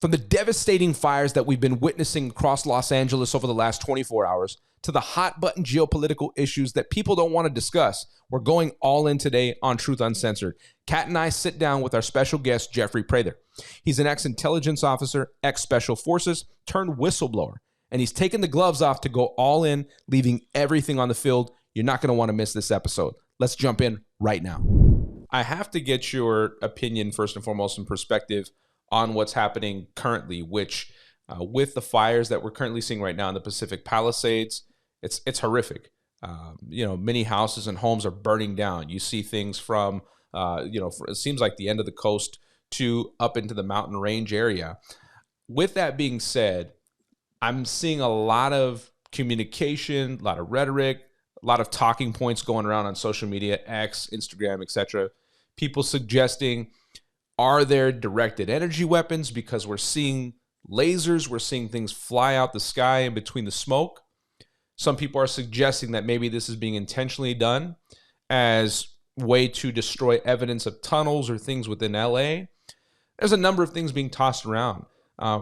From the devastating fires that we've been witnessing across Los Angeles over the last 24 hours to the hot button geopolitical issues that people don't want to discuss, we're going all in today on Truth Uncensored. Kat and I sit down with our special guest, Jeffrey Prather. He's an ex-intelligence officer, ex-special forces, turned whistleblower, and he's taken the gloves off to go all in, leaving everything on the field. You're not going to want to miss this episode. Let's jump in right now. I have to get your opinion, first and foremost, and perspective on what's happening currently, which with the fires that we're currently seeing right now in the Pacific Palisades, it's horrific. Many houses and homes are burning down. You see things from, it seems like the end of the coast to up into the mountain range area. With that being said, I'm seeing a lot of communication, a lot of rhetoric, a lot of talking points going around on social media, X, Instagram, etc. People suggesting, are there directed energy weapons? Because we're seeing lasers, we're seeing things fly out the sky in between the smoke. Some people are suggesting that maybe this is being intentionally done as a way to destroy evidence of tunnels or things within LA. There's a number of things being tossed around.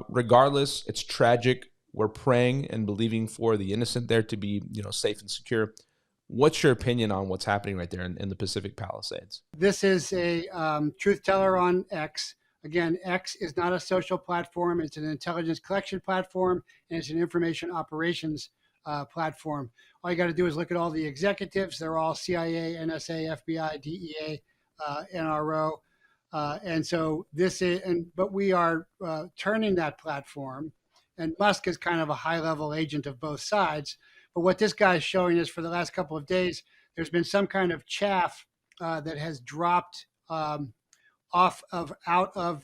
Regardless, it's tragic. We're praying and believing for the innocent there to be, safe and secure. What's your opinion on what's happening right there in the Pacific Palisades? This is a truth teller on X. Again, X is not a social platform. It's an intelligence collection platform, and it's an information operations platform. All you got to do is look at all the executives. They're all CIA, NSA, FBI, DEA, NRO. And so but we are turning that platform, and Musk is kind of a high-level agent of both sides. But what this guy is showing is for the last couple of days, there's been some kind of chaff that has dropped out of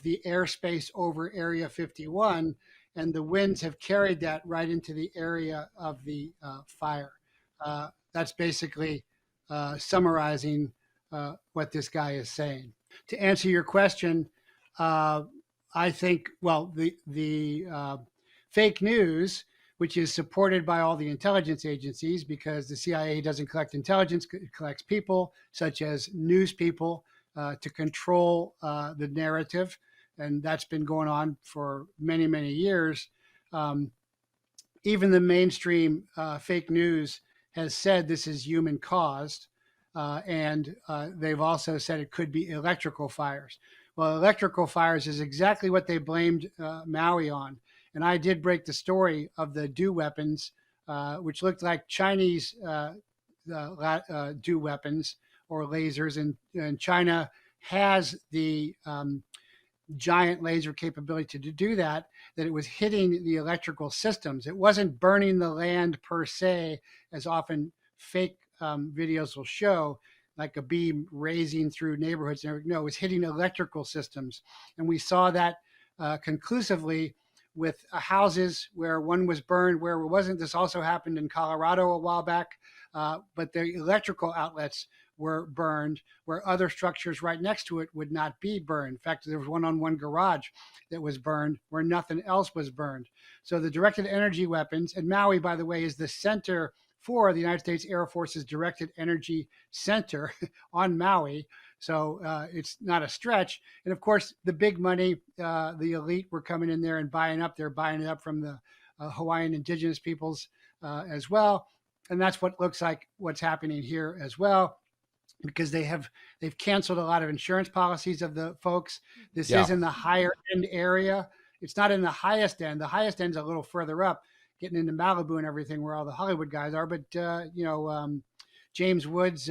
the airspace over Area 51, and the winds have carried that right into the area of the fire. That's basically summarizing what this guy is saying. To answer your question, I think, the fake news, which is supported by all the intelligence agencies, because the CIA doesn't collect intelligence, it collects people, such as news people, to control the narrative. And that's been going on for many, many years. Even the mainstream fake news has said this is human caused. And they've also said it could be electrical fires. Well, electrical fires is exactly what they blamed Maui on. And I did break the story of the DO weapons, which looked like Chinese DO weapons or lasers. And China has the giant laser capability to do that it was hitting the electrical systems. It wasn't burning the land per se, as often fake videos will show, like a beam raising through neighborhoods. No, it was hitting electrical systems. And we saw that conclusively with houses where one was burned, where it wasn't. This also happened in Colorado a while back, but the electrical outlets were burned where other structures right next to it would not be burned. In fact, there was one garage that was burned where nothing else was burned. So the directed energy weapons, and Maui, by the way, is the center for the United States Air Force's Directed Energy Center on Maui. So it's not a stretch. And of course, the big money, the elite were coming in there and buying up. They're buying it up from the Hawaiian indigenous peoples as well. And that's what looks like what's happening here as well, because they've canceled a lot of insurance policies of the folks. This is in the higher end area. It's not in the highest end. The highest end's a little further up, getting into Malibu and everything where all the Hollywood guys are. But, James Woods,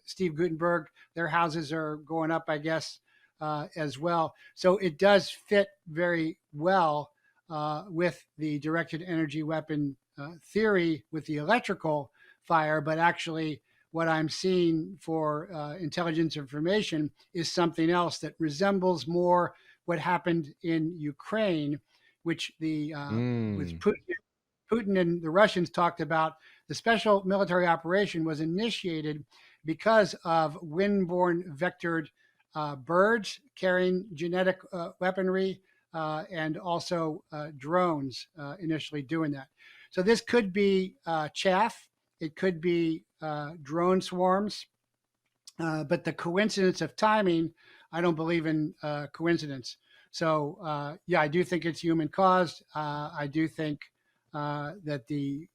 Steve Gutenberg, their houses are going up, I guess, as well. So it does fit very well with the directed energy weapon theory with the electrical fire. But actually, what I'm seeing for intelligence information is something else that resembles more what happened in Ukraine, which with Putin and the Russians talked about. The special military operation was initiated because of wind-borne vectored birds carrying genetic weaponry and also drones initially doing that. So this could be chaff. It could be drone swarms. But the coincidence of timing, I don't believe in coincidence. So yeah, I do think it's human caused. I do think that the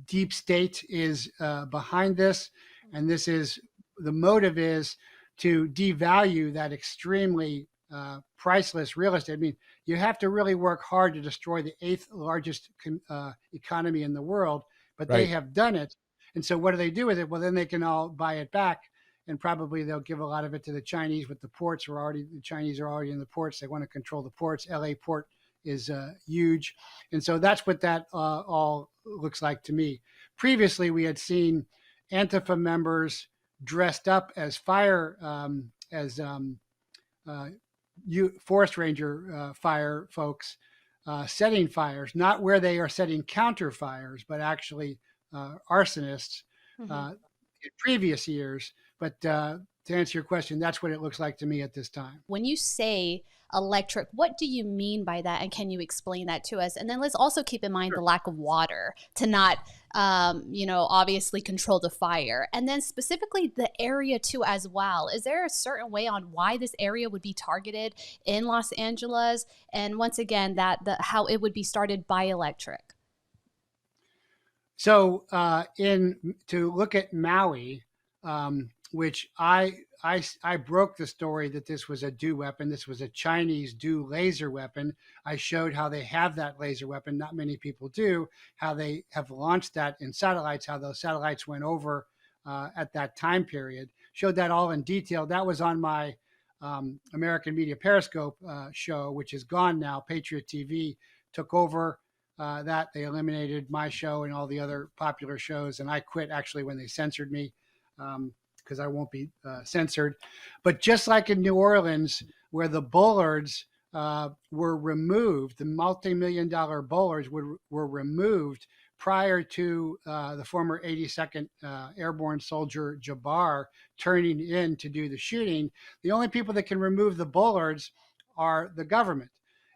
deep state is behind this, and this is the motive is to devalue that extremely priceless real estate. I mean, you have to really work hard to destroy the eighth largest economy in the world, but they Right. have done it. And so, what do they do with it? Well, then they can all buy it back, and probably they'll give a lot of it to the Chinese. But the Chinese are already in the ports. They want to control the ports. L.A. port is huge, and so that's what that all looks like to me. Previously, we had seen Antifa members dressed up as uh, forest ranger fire folks setting fires, not where they are setting counter fires, but actually arsonists Hmm. uh, in previous years. But to answer your question, that's what it looks like to me at this time. When you say electric, what do you mean by that? And can you explain that to us? And then let's also keep in mind the Sure. lack of water to not, obviously control the fire. And then specifically the area too as well. Is there a certain way on why this area would be targeted in Los Angeles? And once again, how it would be started by electric. So, in to look at Maui, which I broke the story that this was a DO weapon. This was a Chinese DO laser weapon. I showed how they have that laser weapon. Not many people do. How they have launched that in satellites. How those satellites went over at that time period. Showed that all in detail. That was on my American Media Periscope show, which is gone now. Patriot TV took over that. They eliminated my show and all the other popular shows, and I quit actually when they censored me because I won't be censored. But just like in New Orleans, where the bollards were removed, the multi-million-dollar bollards were removed prior to the former 82nd Airborne Soldier Jabbar turning in to do the shooting. The only people that can remove the bollards are the government.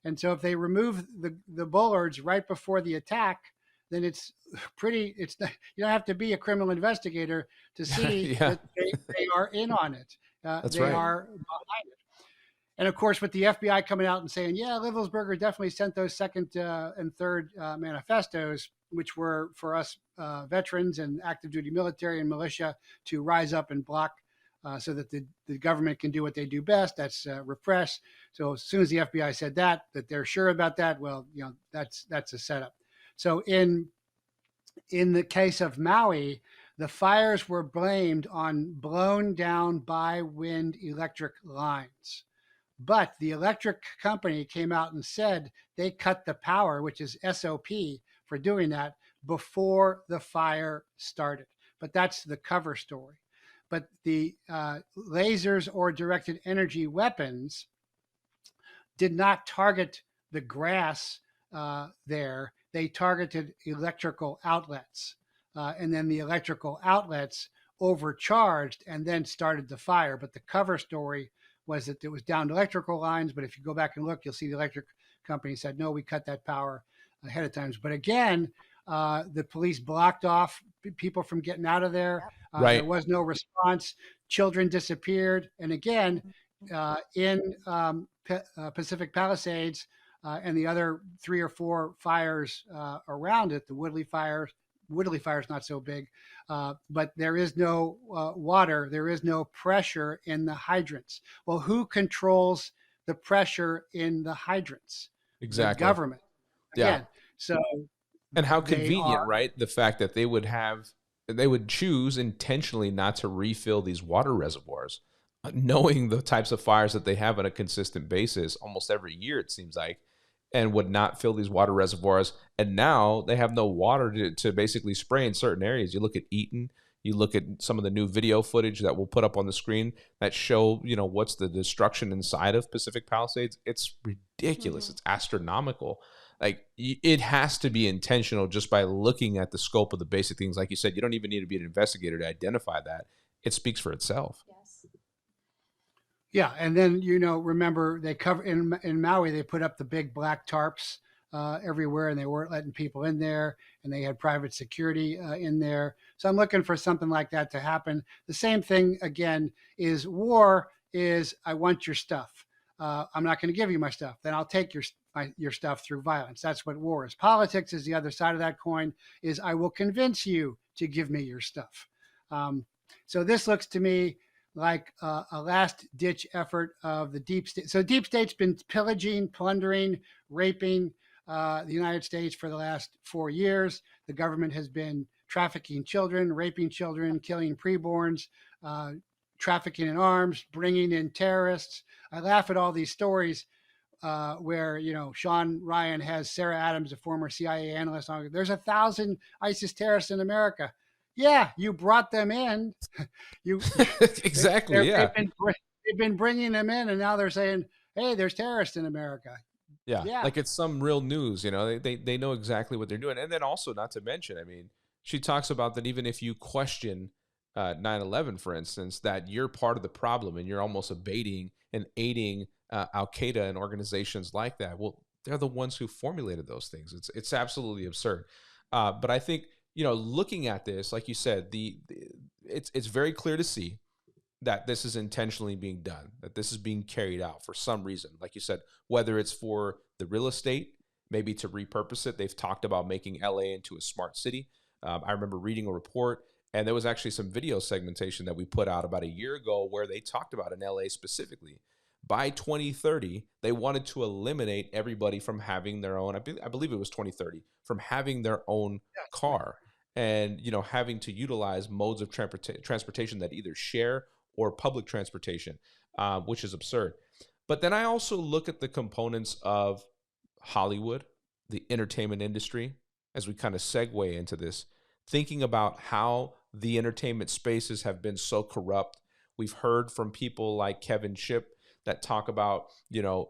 And so if they remove the bollards right before the attack, then it's it's you don't have to be a criminal investigator to see Yeah, that they are in on it. that's They right. are behind it. And of course, with the FBI coming out and saying, yeah, Livelsberger definitely sent those second and third manifestos, which were for us veterans and active duty military and militia to rise up and block so that the government can do what they do best. That's repress. So as soon as the FBI said that they're sure about that, well, that's a setup. So in the case of Maui, the fires were blamed on blown down by wind electric lines. But the electric company came out and said they cut the power, which is SOP for doing that, before the fire started. But that's the cover story. But the lasers or directed energy weapons did not target the grass there. They targeted electrical outlets. And then the electrical outlets overcharged and then started the fire. But the cover story was that it was down to electrical lines. But if you go back and look, you'll see the electric company said, no, we cut that power ahead of time. But again, the police blocked off people from getting out of there. Yep. There Right. was no response. Children disappeared. And again, in Pacific Palisades and the other 3 or 4 fires around it, the Woodley fire is not so big, but there is no water, there is no pressure in the hydrants. Well, who controls the pressure in the hydrants? The Exactly. government. Yeah. Again, so And how they convenient, are. right? The fact that they would choose intentionally not to refill these water reservoirs, knowing the types of fires that they have on a consistent basis almost every year, it seems like, and would not fill these water reservoirs. And now they have no water to basically spray in certain areas. You look at Eaton, you look at some of the new video footage that we'll put up on the screen that show, what's the destruction inside of Pacific Palisades. It's ridiculous. Mhm. It's astronomical. Like it has to be intentional just by looking at the scope of the basic things. Like you said, you don't even need to be an investigator to identify that. It speaks for itself. Yes. Yeah, and then remember they cover in Maui they put up the big black tarps everywhere, and they weren't letting people in there, and they had private security in there. So I'm looking for something like that to happen. The same thing again is war is I want your stuff. I'm not going to give you my stuff. Then I'll take your stuff through violence. That's what war is. Politics is the other side of that coin. Is I will convince you to give me your stuff. So this looks to me like a last ditch effort of the deep state. So deep state's been pillaging, plundering, raping the United States for the last 4 years. The government has been trafficking children, raping children, killing preborns, trafficking in arms, bringing in terrorists. I laugh at all these stories where, you know, Sean Ryan has Sarah Adams, a former CIA analyst, on. There's 1,000 ISIS terrorists in America. Yeah, you brought them in. You exactly. Yeah. They've been bringing them in, and now they're saying, "Hey, there's terrorists in America." Yeah. Like it's some real news. You know, they know exactly what they're doing. And then also, not to mention, I mean, she talks about that even if you question 9/11, for instance, that you're part of the problem and you're almost abating and aiding Al Qaeda and organizations like that. Well, they're the ones who formulated those things. It's absolutely absurd. But I think, you know, looking at this, like you said, it's very clear to see that this is intentionally being done, that this is being carried out for some reason. Like you said, whether it's for the real estate, maybe to repurpose it. They've talked about making LA into a smart city. I remember reading a report, and there was actually some video segmentation that we put out about a year ago where they talked about in LA specifically. By 2030, they wanted to eliminate everybody from having their own, I believe it was 2030, from having their own car and, you know, having to utilize modes of transportation that either share or public transportation, which is absurd. But then I also look at the components of Hollywood, the entertainment industry, as we kind of segue into this, thinking about how the entertainment spaces have been so corrupt. We've heard from people like Kevin Shipp that talk about, you know,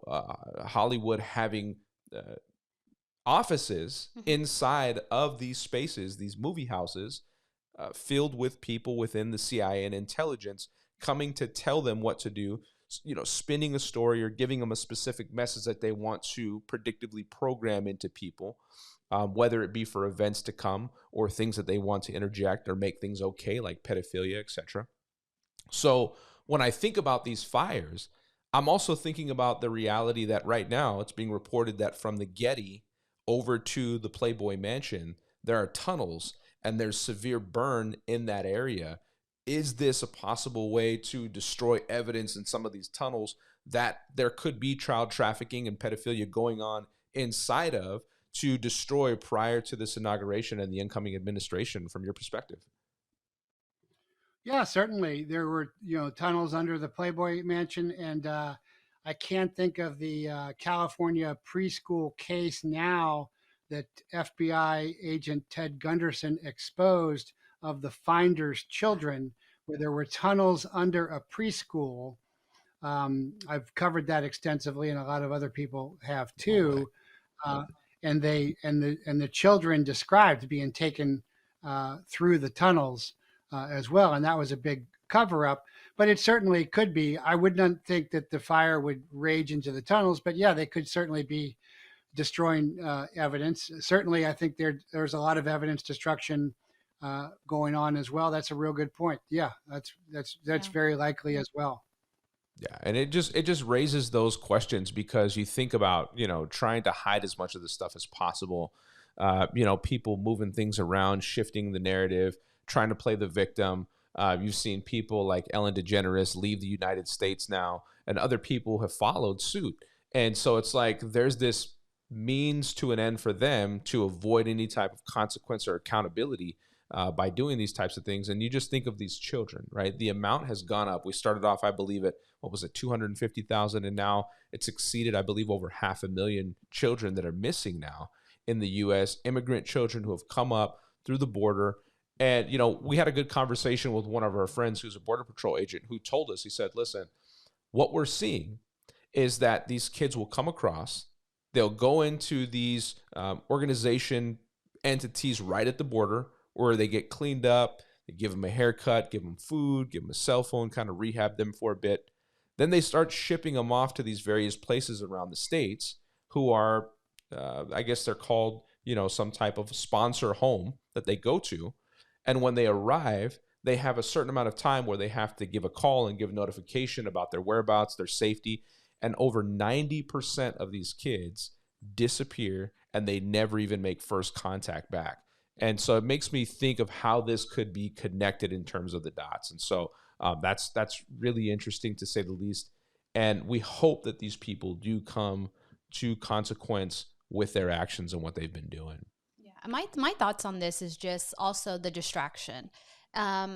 Hollywood having offices inside of these spaces, these movie houses, filled with people within the CIA and intelligence coming to tell them what to do, you know, spinning a story or giving them a specific message that they want to predictively program into people, whether it be for events to come or things that they want to interject or make things okay, like pedophilia, etc. So when I think about these fires, I'm also thinking about the reality that right now it's being reported that from the Getty over to the Playboy Mansion, there are tunnels and there's severe burn in that area. Is this a possible way to destroy evidence in some of these tunnels that there could be child trafficking and pedophilia going on inside of, to destroy prior to this inauguration and the incoming administration, from your perspective? Yeah, certainly. There were, you know, tunnels under the Playboy Mansion, and I can't think of the California preschool case now that FBI agent Ted Gunderson exposed of the Finders children, where there were tunnels under a preschool. I've covered that extensively, and a lot of other people have too. And the children described being taken through the tunnels as well, and that was a big cover up. But it certainly could be. I would not think that the fire would rage into the tunnels, but yeah, they could certainly be destroying evidence. Certainly, I think there's a lot of evidence destruction going on as well. That's a real good point. Yeah, that's very likely as well. Yeah, and it just raises those questions, because you think about, you know, trying to hide as much of this stuff as possible. You know, people moving things around, shifting the narrative, trying to play the victim. You've seen people like Ellen DeGeneres leave the United States now, and other people have followed suit. And so it's like there's this means to an end for them to avoid any type of consequence or accountability by doing these types of things. And you just think of these children, right? The amount has gone up. We started off, I believe, at, what was it, 250,000, and now it's exceeded, I believe, over 500,000 children that are missing now in the U.S., immigrant children who have come up through the border. And, you know, we had a good conversation with one of our friends who's a Border Patrol agent, who told us, he said, listen, what we're seeing is that these kids will come across, they'll go into these organization entities right at the border, where they get cleaned up, they give them a haircut, give them food, give them a cell phone, kind of rehab them for a bit. Then they start shipping them off to these various places around the states who are, I guess they're called, you know, some type of sponsor home that they go to. And when they arrive, they have a certain amount of time where they have to give a call and give notification about their whereabouts, their safety. And over 90% of these kids disappear and they never even make first contact back. And so it makes me think of how this could be connected in terms of the dots. And so that's really interesting to say the least. And we hope that these people do come to consequence with their actions and what they've been doing. Yeah, my thoughts on this is just also the distraction.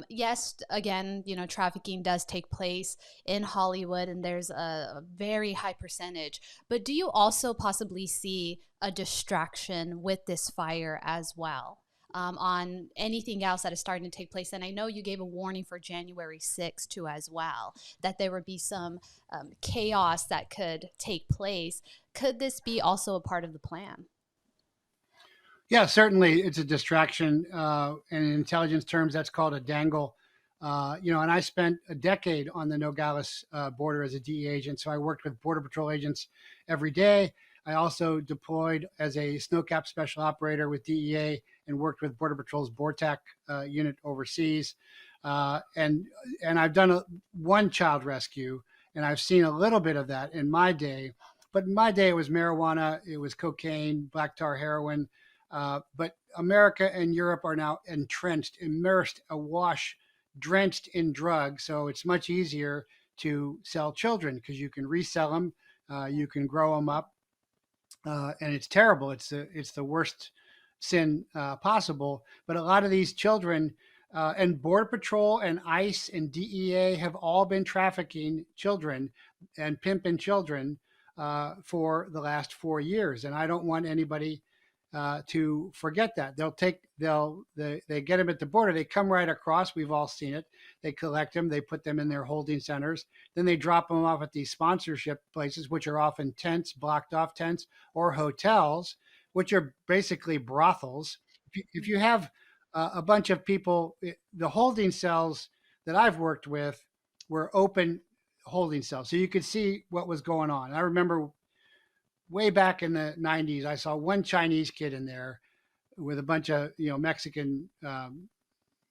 Yes, again, trafficking does take place in Hollywood, and there's a very high percentage. But do you also possibly see a distraction with this fire as well? On anything else that is starting to take place. And I know you gave a warning for January 6th too as well, that there would be some chaos that could take place. Could this be also a part of the plan? Yeah, certainly it's a distraction. And in intelligence terms, that's called a dangle. And I spent a decade on the Nogales border as a DE agent. So I worked with Border Patrol agents every day. I also deployed as a snowcap special operator with DEA and worked with Border Patrol's BORTAC unit overseas. And I've done one child rescue, and I've seen a little bit of that in my day. But in my day, it was marijuana, it was cocaine, black tar heroin. But America and Europe are now entrenched, immersed, awash, drenched in drugs. So it's much easier to sell children because you can resell them, you can grow them up, and it's terrible. It's the worst sin possible. But a lot of these children and Border Patrol and ICE and DEA have all been trafficking children and pimping children for the last 4 years. And I don't want anybody to forget that. They get them at the border. They come right across. We've all seen it. They collect them. They put them in their holding centers. Then they drop them off at these sponsorship places, which are often tents, blocked off tents, or hotels, which are basically brothels. If you have a bunch of people, the holding cells that I've worked with were open holding cells, so you could see what was going on. I remember way back in the 90s, I saw one Chinese kid in there with a bunch of Mexican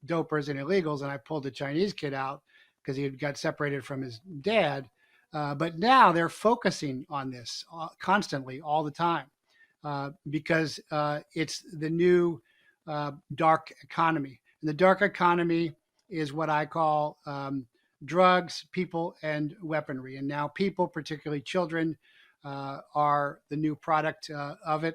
dopers and illegals, and I pulled the Chinese kid out because he had got separated from his dad. But now they're focusing on this constantly, all the time, because it's the new dark economy. And the dark economy is what I call drugs, people, and weaponry. And now people, particularly children, are the new product of it.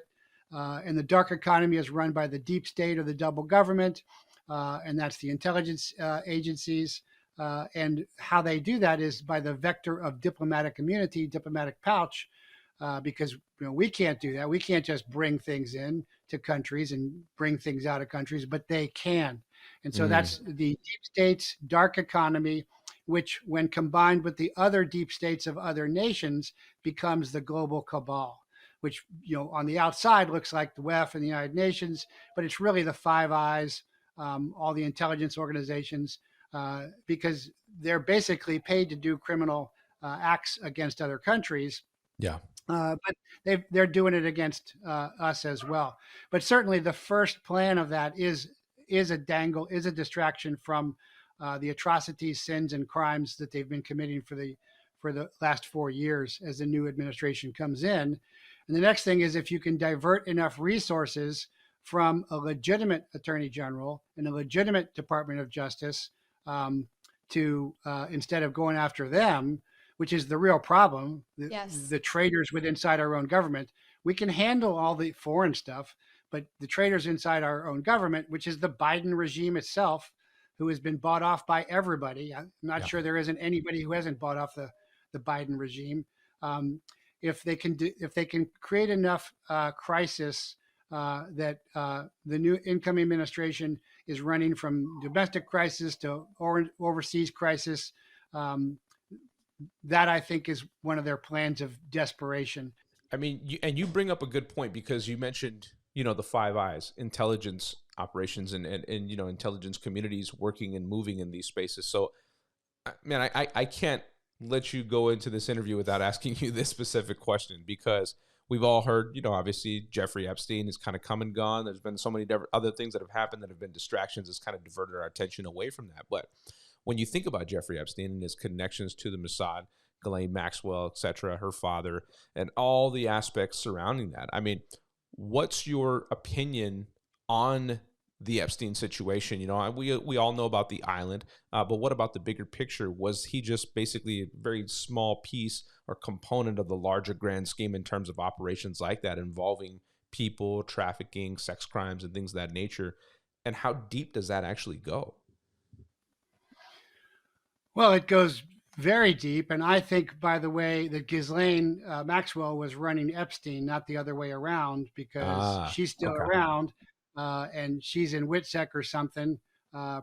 And the dark economy is run by the deep state or the double government, and that's the intelligence agencies. And how they do that is by the vector of diplomatic immunity, diplomatic pouch, because we can't do that. We can't just bring things in to countries and bring things out of countries, but they can. And so that's the deep state's dark economy, which when combined with the other deep states of other nations becomes the global cabal, which on the outside looks like the WEF and the United Nations, but it's really the Five Eyes, all the intelligence organizations, because they're basically paid to do criminal acts against other countries. Yeah. But they're doing it against us as well. But certainly the first plan of that is a dangle, is a distraction from the atrocities, sins, and crimes that they've been committing for the last 4 years as the new administration comes in. And the next thing is if you can divert enough resources from a legitimate attorney general and a legitimate Department of Justice to instead of going after them, which is the real problem, the traitors inside our own government. We can handle all the foreign stuff, but the traitors inside our own government, which is the Biden regime itself, who has been bought off by everybody. I'm not sure there isn't anybody who hasn't bought off the Biden regime. If they can create enough crisis that the new incoming administration is running from domestic crisis to overseas crisis, that I think is one of their plans of desperation. I mean, you bring up a good point because you mentioned, the Five Eyes, intelligence operations and intelligence communities working and moving in these spaces. So, man, I can't let you go into this interview without asking you this specific question because we've all heard, obviously Jeffrey Epstein is kind of come and gone. There's been so many other things that have happened that have been distractions. It's kind of diverted our attention away from that. But when you think about Jeffrey Epstein and his connections to the Mossad, Ghislaine Maxwell, etc., her father, and all the aspects surrounding that. I mean, what's your opinion on the Epstein situation? You know, we all know about the island, but what about the bigger picture? Was he just basically a very small piece or component of the larger grand scheme in terms of operations like that involving people, trafficking, sex crimes, and things of that nature? And how deep does that actually go? Well, it goes very deep. And I think, by the way, that Ghislaine Maxwell was running Epstein, not the other way around, because Ah, she's still okay. around and she's in WITSEC or something,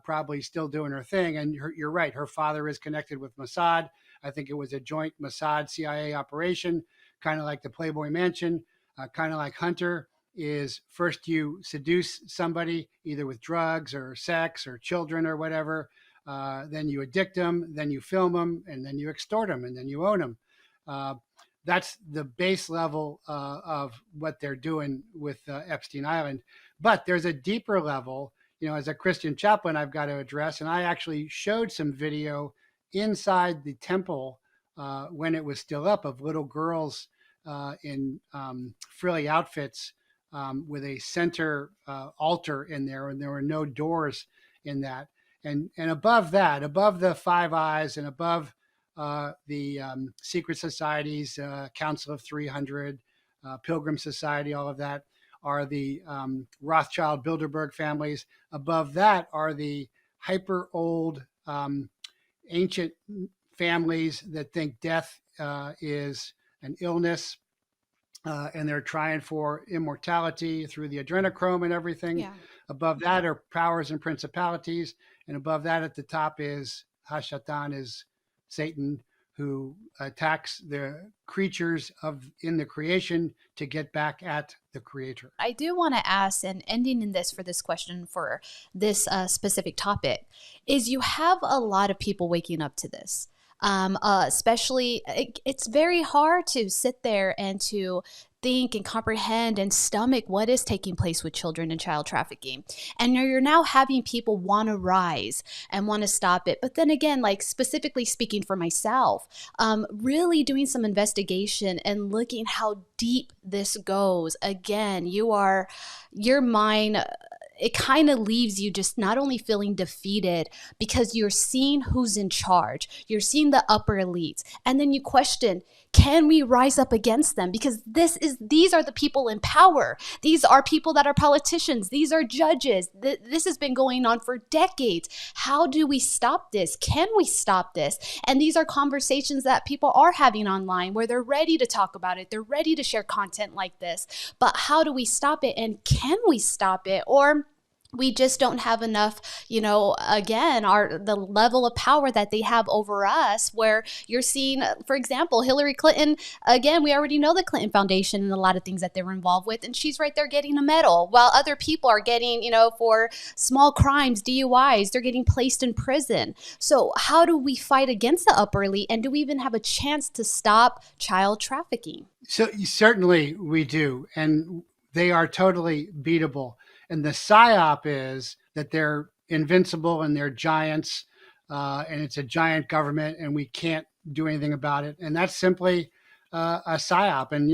probably still doing her thing. And you're right. Her father is connected with Mossad. I think it was a joint Mossad CIA operation, kind of like the Playboy Mansion, kind of like Hunter. Is first you seduce somebody either with drugs or sex or children or whatever, then you addict them, then you film them, and then you extort them, and then you own them. Uh, that's the base level of what they're doing with Epstein Island. But there's a deeper level. You know, as a Christian chaplain, I've got to address, and I actually showed some video inside the temple when it was still up of little girls in frilly outfits with a center altar in there, and there were no doors in that. And above that, above the Five Eyes and above the secret societies, Council of 300, Pilgrim Society, all of that are the Rothschild Bilderberg families. Above that are the hyper old ancient families that think death is an illness, and they're trying for immortality through the adrenochrome and everything. Yeah. Above that are powers and principalities, and above that at the top is Hashatan, is Satan, who attacks the creatures of in the creation to get back at the creator. I do want to ask, and ending in this for this question for this specific topic, is you have a lot of people waking up to this. Especially, it's very hard to sit there and to think and comprehend and stomach what is taking place with children and child trafficking. And you're now having people want to rise and want to stop it. But then again, like specifically speaking for myself, really doing some investigation and looking how deep this goes. Again, your mind, it kind of leaves you just not only feeling defeated because you're seeing who's in charge, you're seeing the upper elites, and then you question, can we rise up against them? Because these are the people in power. These are people that are politicians. These are judges. This has been going on for decades. How do we stop this? Can we stop this? And these are conversations that people are having online where they're ready to talk about it. They're ready to share content like this. But how do we stop it? And can we stop it? Or we just don't have enough, again, the level of power that they have over us, where you're seeing, for example, Hillary Clinton, again, we already know the Clinton Foundation and a lot of things that they were involved with, and she's right there getting a medal, while other people are getting, for small crimes, DUIs, they're getting placed in prison. So how do we fight against the upper elite, and do we even have a chance to stop child trafficking? So certainly we do, and they are totally beatable. And the psyop is that they're invincible and they're giants, and it's a giant government, and we can't do anything about it. And that's simply a psyop. And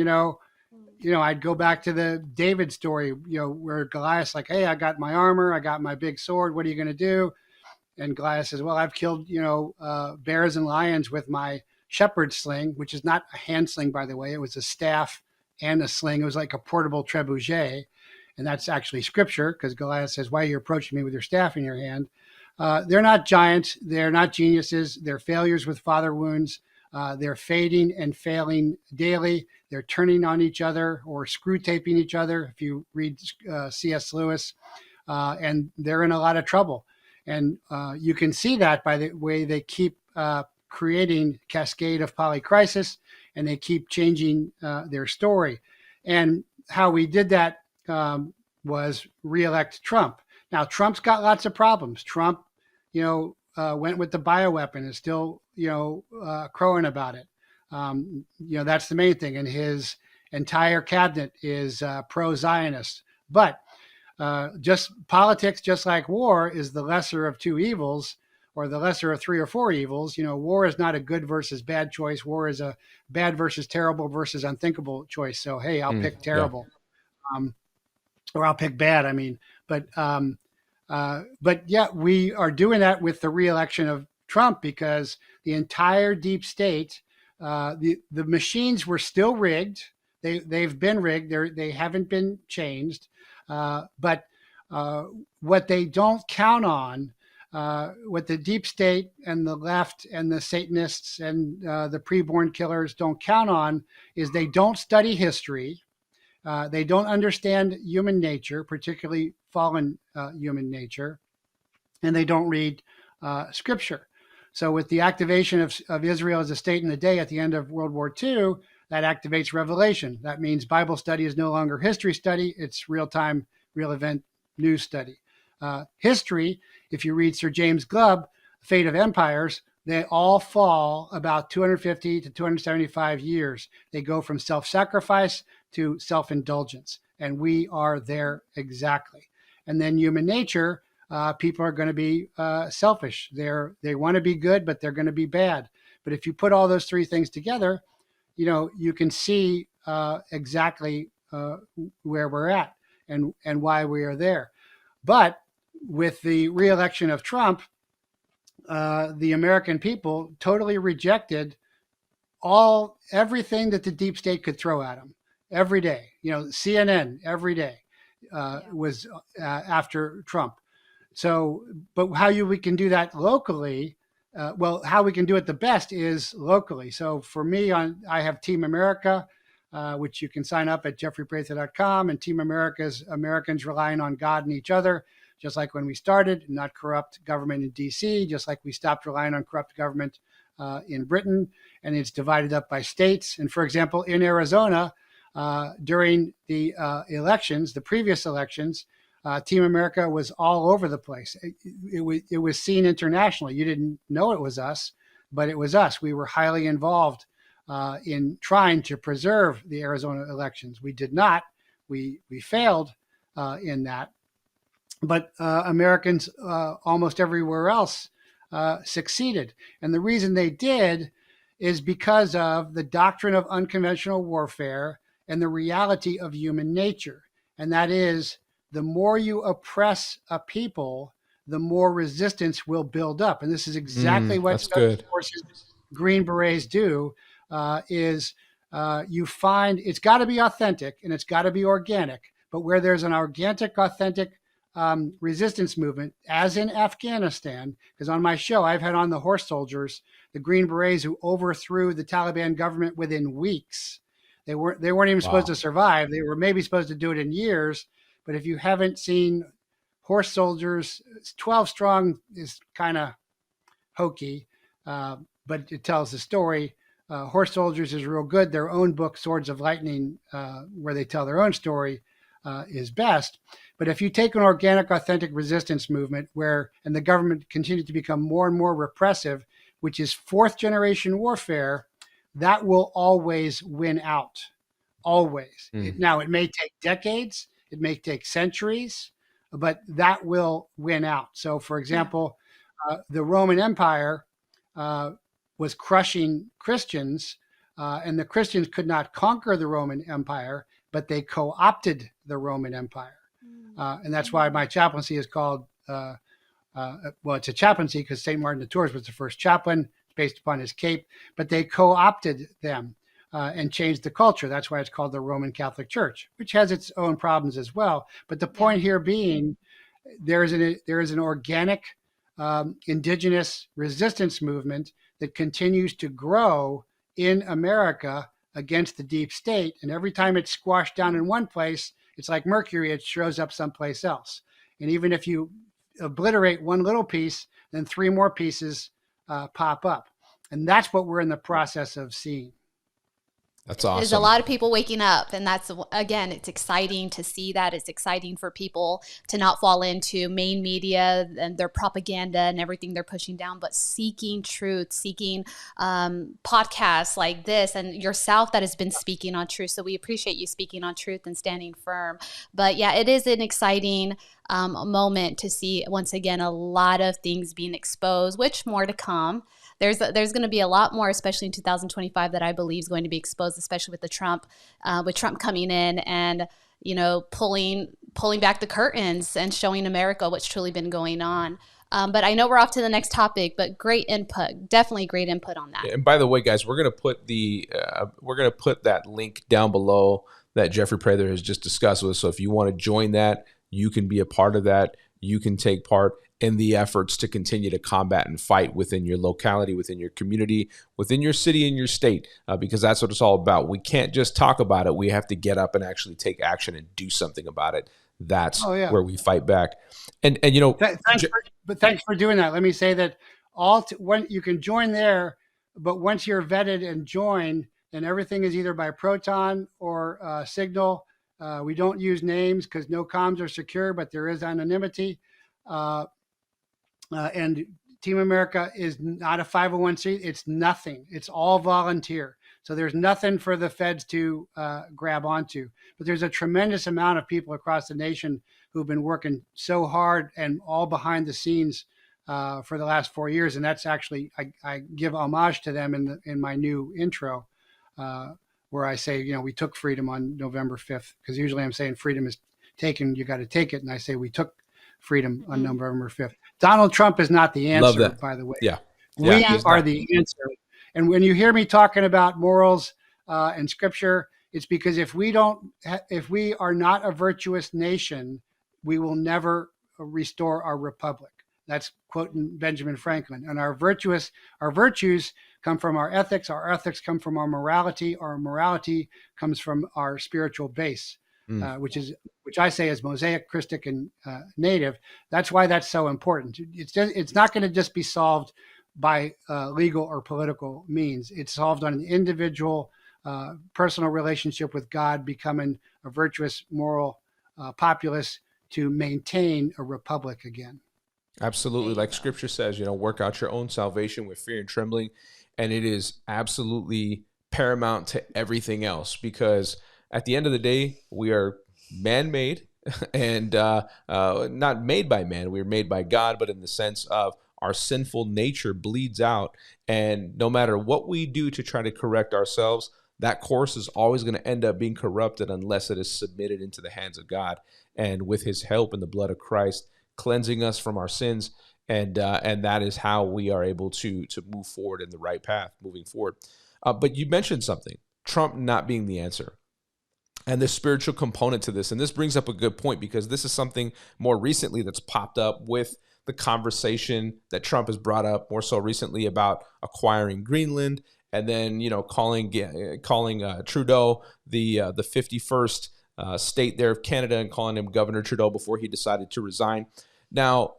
I'd go back to the David story, where Goliath's like, "Hey, I got my armor, I got my big sword. What are you going to do?" And Goliath says, "Well, I've killed bears and lions with my shepherd sling," which is not a hand sling, by the way. It was a staff and a sling. It was like a portable trebuchet. And that's actually scripture, because Goliath says, "Why are you approaching me with your staff in your hand?" They're not giants. They're not geniuses. They're failures with father wounds. They're fading and failing daily. They're turning on each other or screw taping each other, if you read C.S. Lewis. And they're in a lot of trouble. And you can see that by the way they keep creating cascade of polycrisis, and they keep changing their story. And how we did that was reelect Trump. Now, Trump's got lots of problems. Trump, went with the bioweapon and is still, crowing about it. That's the main thing. And his entire cabinet is pro-Zionist. But just politics, just like war, is the lesser of two evils, or the lesser of three or four evils. War is not a good versus bad choice. War is a bad versus terrible versus unthinkable choice. So, hey, I'll pick Yeah. terrible, or I'll pick bad. But yeah, we are doing that with the reelection of Trump, because the entire deep state, the machines were still rigged. They've been rigged. They haven't been changed. But what they don't count on, what the deep state and the left and the Satanists and the preborn killers don't count on, is they don't study history. They don't understand human nature, particularly fallen human nature, and they don't read scripture. So with the activation of Israel as a state in the day at the end of World War II, that activates revelation. That means Bible study is no longer history study. It's real-time, real event news study. History, if you read Sir James Glubb, Fate of Empires, they all fall about 250 to 275 years. They go from self-sacrifice to self-indulgence. And we are there exactly. And then human nature, people are going to be selfish. They want to be good, but they're going to be bad. But if you put all those three things together, you can see exactly where we're at and why we are there. But with the reelection of Trump, the American people totally rejected everything that the deep state could throw at them every day. CNN every day was after Trump. So, but we can do that locally, how we can do it the best is locally. So for me, I have Team America, which you can sign up at jeffreyprather.com, and Team America is Americans relying on God and each other, just like when we started, not corrupt government in DC, just like we stopped relying on corrupt government in Britain, and it's divided up by states. And for example, in Arizona, during the elections, the previous elections, Team America was all over the place. It was seen internationally. You didn't know it was us, but it was us. We were highly involved in trying to preserve the Arizona elections. We did not. We failed in that. But Americans almost everywhere else succeeded. And the reason they did is because of the doctrine of unconventional warfare and the reality of human nature. And that is, the more you oppress a people, the more resistance will build up. And this is exactly what Special Forces Green Berets do, you find it's got to be authentic and it's got to be organic. But where there's an organic, authentic resistance movement, as in Afghanistan, because on my show, I've had on the horse soldiers, the Green Berets who overthrew the Taliban government within weeks. They weren't even supposed to survive. They were maybe supposed to do it in years. But if you haven't seen horse soldiers, 12 strong is kind of hokey, but it tells the story. Horse soldiers is real good. Their own book, Swords of Lightning, where they tell their own story, is best. But if you take an organic, authentic resistance movement and the government continues to become more and more repressive, which is fourth generation warfare, that will always win out. Always. Now, it may take decades, it may take centuries, but that will win out. So, for example, the Roman Empire was crushing Christians, and the Christians could not conquer the Roman Empire, but they co-opted the Roman Empire. And that's why my chaplaincy is called, it's a chaplaincy because St. Martin de Tours was the first chaplain, based upon his cape, but they co-opted them and changed the culture. That's why it's called the Roman Catholic Church, which has its own problems as well. But the point here being, there is an organic indigenous resistance movement that continues to grow in America against the deep state. And every time it's squashed down in one place, it's like mercury, it shows up someplace else. And even if you obliterate one little piece, then three more pieces pop up. And that's what we're in the process of seeing. That's There's a awesome. lot of people waking up, and that's, again, it's exciting to see that. It's exciting for people to not fall into main media and their propaganda and everything they're pushing down, but seeking truth, seeking podcasts like this and yourself that has been speaking on truth. So we appreciate you speaking on truth and standing firm. But yeah, it is an exciting moment to see, once again, a lot of things being exposed, which more to come. There's going to be a lot more, especially in 2025, that I believe is going to be exposed, especially with Trump coming in and, pulling back the curtains and showing America what's truly been going on. But I know we're off to the next topic, but great input, definitely great input on that. And by the way, guys, we're gonna put that link down below that Jeffrey Prather has just discussed with us. So if you want to join that, you can be a part of that. You can take part in the efforts to continue to combat and fight within your locality, within your community, within your city and your state, because that's what it's all about. We can't just talk about it. We have to get up and actually take action and do something about it. That's where we fight back. And thanks for doing that. Let me say that when you can join there, but once you're vetted and joined, then everything is either by Proton or Signal. We don't use names because no comms are secure, but there is anonymity. And Team America is not a 501c. It's nothing. It's all volunteer. So there's nothing for the feds to grab onto. But there's a tremendous amount of people across the nation who've been working so hard and all behind the scenes for the last 4 years. And that's actually, I give homage to them in my new intro, where I say, we took freedom on November 5th, because usually I'm saying freedom is taken, you got to take it. And I say we took freedom on November 5th. Donald Trump is not the answer, by the way. Yeah. We are the answer. And when you hear me talking about morals and scripture, it's because if we are not a virtuous nation, we will never restore our republic. That's quoting Benjamin Franklin. And our virtues come from our ethics come from our morality comes from our spiritual base. Which I say is Mosaic, Christic, and Native. That's why that's so important. It's not going to just be solved by legal or political means. It's solved on an individual, personal relationship with God, becoming a virtuous, moral populace to maintain a republic again. Absolutely. Like Scripture says, work out your own salvation with fear and trembling. And it is absolutely paramount to everything else, because at the end of the day, we are man-made and not made by man. We're made by God, but in the sense of our sinful nature bleeds out. And no matter what we do to try to correct ourselves, that course is always going to end up being corrupted unless it is submitted into the hands of God. And with his help in the blood of Christ, cleansing us from our sins. And that is how we are able to move forward in the right path, moving forward. But you mentioned something, Trump not being the answer. And the spiritual component to this. And this brings up a good point, because this is something more recently that's popped up with the conversation that Trump has brought up more so recently about acquiring Greenland, and then, calling Trudeau the 51st state there of Canada, and calling him Governor Trudeau before he decided to resign. Now,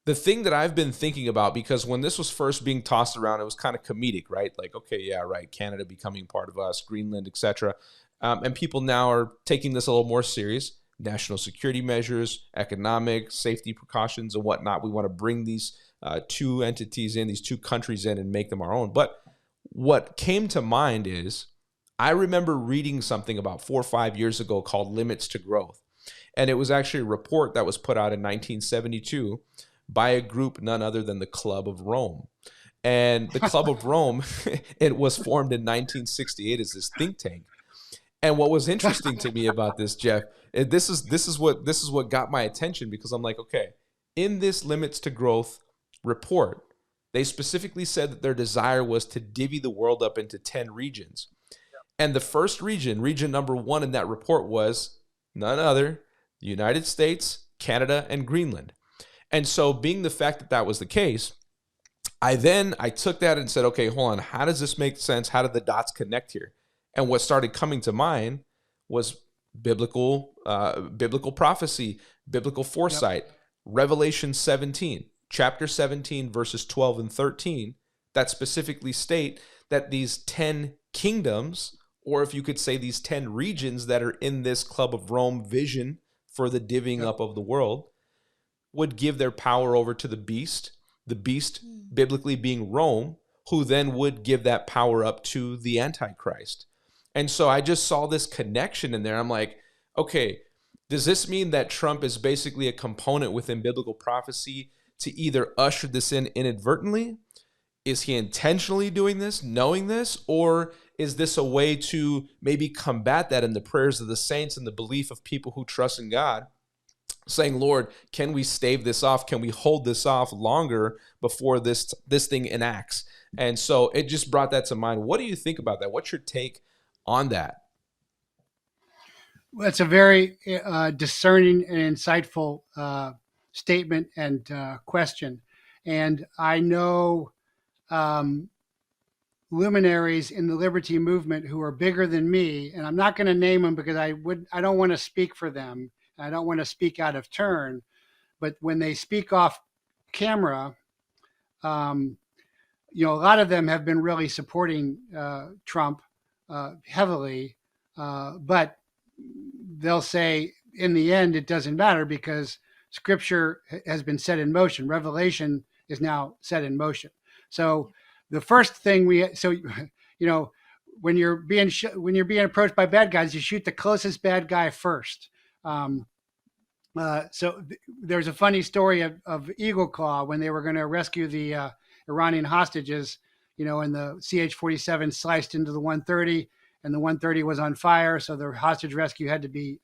the thing that I've been thinking about, because when this was first being tossed around, it was kind of comedic, right? Like, okay, yeah, right, Canada becoming part of us, Greenland, etc. And people now are taking this a little more serious. National security measures, economic, safety precautions, and whatnot. We want to bring these two entities in, these two countries in, and make them our own. But what came to mind is, I remember reading something about 4 or 5 years ago called Limits to Growth. And it was actually a report that was put out in 1972 by a group none other than the Club of Rome. And the Club of Rome, it was formed in 1968 as this think tank. And what was interesting to me about this, Jeff, this is what got my attention, because I'm like, okay, in this Limits to Growth report, they specifically said that their desire was to divvy the world up into 10 regions. And the first region number 1 in that report, was none other, the United States, Canada, and Greenland. And so, being the fact that that was the case, I took that and said, okay, hold on, how does this make sense? How did the dots connect here? And what started coming to mind was biblical prophecy, biblical foresight, Revelation 17, chapter 17, verses 12 and 13, that specifically state that these 10 kingdoms or if you could say these 10 regions that are in this Club of Rome vision for the divvying up of the world, would give their power over to the beast biblically being Rome, who then would give that power up to the Antichrist. And so I just saw this connection in there. I'm like, okay, does this mean that Trump is basically a component within biblical prophecy to either usher this in inadvertently? Is he intentionally doing this, knowing this, or is this a way to maybe combat that in the prayers of the saints and the belief of people who trust in God, saying, Lord, can we stave this off? Can we hold this off longer before this thing enacts? And so it just brought that to mind. What do you think about that? What's your take on that? Well, it's a very discerning and insightful statement and question. And I know luminaries in the liberty movement who are bigger than me, and I'm not going to name them because I don't want to speak for them. I don't want to speak out of turn, but when they speak off camera, a lot of them have been really supporting Trump heavily, but they'll say in the end it doesn't matter because Scripture has been set in motion. Revelation is now set in motion. So the first thing when you're being approached by bad guys, you shoot the closest bad guy first. There's a funny story of Eagle Claw when they were going to rescue the Iranian hostages, and the CH-47 sliced into the 130 and the 130 was on fire. So the hostage rescue had to be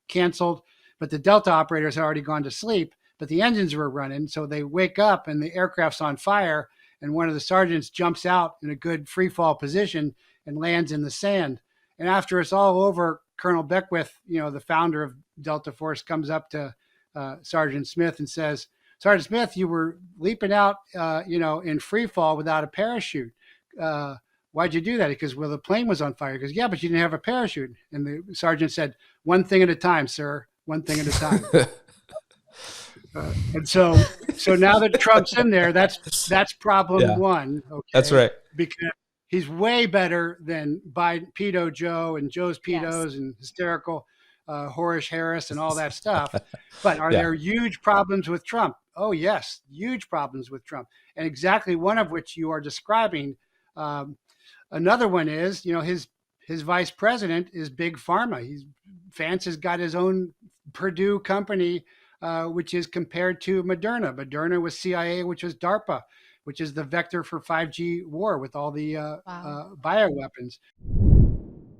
canceled, but the Delta operators had already gone to sleep, but the engines were running. So they wake up and the aircraft's on fire. And one of the sergeants jumps out in a good free fall position and lands in the sand. And after it's all over, Colonel Beckwith, the founder of Delta Force, comes up to Sergeant Smith and says, Sergeant Smith, you were leaping out, in free fall without a parachute. Why'd you do that? He goes, well, the plane was on fire. He goes, yeah, but you didn't have a parachute. And the sergeant said, one thing at a time, sir, one thing at a time. And so now that Trump's in there, that's problem one. Okay? That's right. Because he's way better than Biden, Pedo Joe and Joe's Pedos and hysterical Horish Harris and all that stuff. But are there huge problems with Trump? Oh, yes, huge problems with Trump. And exactly one of which you are describing. Another one is, his vice president is big pharma. Vance has got his own Purdue company, which is compared to Moderna. Moderna was CIA, which was DARPA, which is the vector for 5G war with all the bioweapons.